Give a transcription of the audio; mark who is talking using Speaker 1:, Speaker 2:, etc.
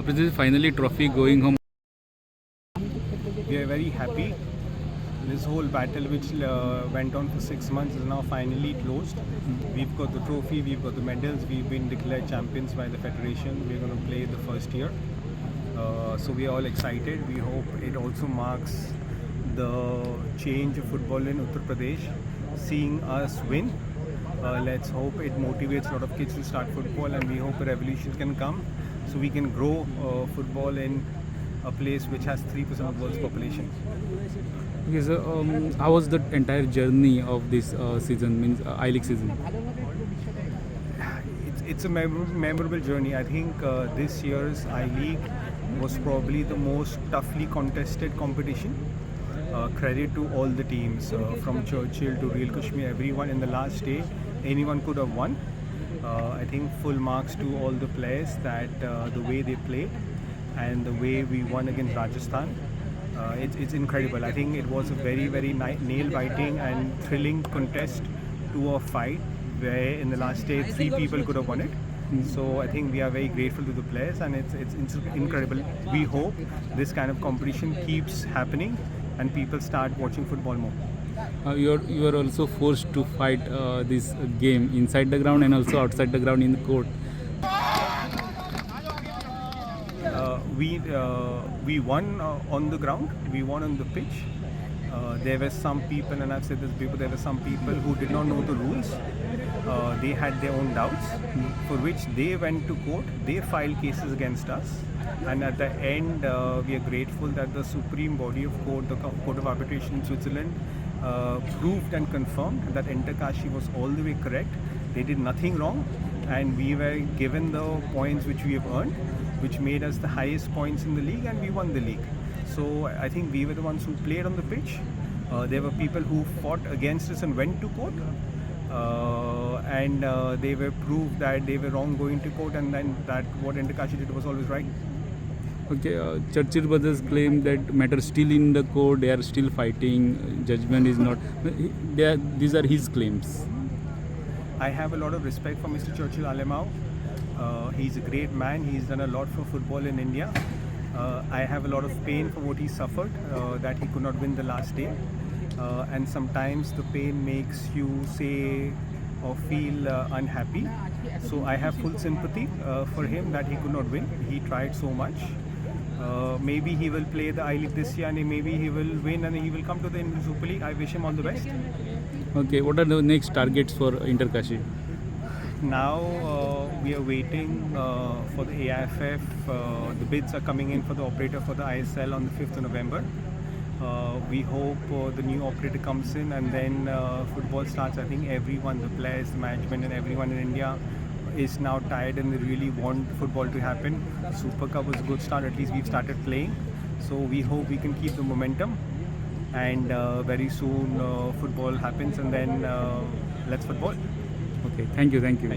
Speaker 1: Prithijit, finally trophy going home.
Speaker 2: We are very happy. This whole battle, which went on for 6 months, is now finally closed. We've got the trophy, we've got the medals, we've been declared champions by the federation. We're going to play the first year. So we are all excited. We hope it also marks the change of football in Uttar Pradesh, seeing us win. Let's hope it motivates a lot of kids to start football, and we hope a revolution can come so we can grow football in a place which has 3% of the world's population.
Speaker 1: Okay, so how was the entire journey of this season, means I-League season?
Speaker 2: It's a memorable journey. I think this year's I-League was probably the most toughly contested competition. Credit to all the teams, from Churchill to Real Kashmir, everyone in the last day, anyone could have won. I think full marks to all the players that the way they played and the way we won against Rajasthan. It's incredible. I think it was a very nail-biting and thrilling contest to a fight where in the last day 3 people could have won it. So I think we are very grateful to the players, and it's incredible. We hope this kind of competition keeps happening and people start watching football more.
Speaker 1: You are also forced to fight this game inside the ground and also outside the ground in the court.
Speaker 2: We won on the ground. We won on the pitch. There were some people, and I've said this before, there were some people who did not know the rules. They had their own doubts, for which they went to court. They filed cases against us, and at the end, we are grateful that the supreme body of court, the Court of Arbitration in Switzerland, proved and confirmed that Inter Kashi was all the way correct. They did nothing wrong, and we were given the points which we have earned, which made us the highest points in the league, and we won the league. So I think we were the ones who played on the pitch. There were people who fought against us and went to court, and they were proved that they were wrong going to court, and then that what Inter Kashi did was always right.
Speaker 1: Okay, Churchill brothers claim that matter still in the court. They are still fighting. Judgment is not. These are his claims.
Speaker 2: I have a lot of respect for Mr. Churchill Alemao. He's a great man. He's done a lot for football in India. I have a lot of pain for what he suffered, that he could not win the last day. And sometimes the pain makes you say or feel unhappy. So I have full sympathy for him that he could not win. He tried so much. Maybe he will play the I-League this year, and maybe he will win and he will come to the Indian Super League. I wish him all the best.
Speaker 1: Okay, what are the next targets for Inter Kashi?
Speaker 2: Now we are waiting for the AIFF. The bids are coming in for the operator for the ISL on the 5th of November. We hope the new operator comes in, and then football starts. I think everyone, the players, the management and everyone in India is now tired, and they really want football to happen. Super Cup was a good start. At least we've started playing. So we hope we can keep the momentum, and very soon football happens, and then let's football.
Speaker 1: Okay, thank you.
Speaker 2: Thank you.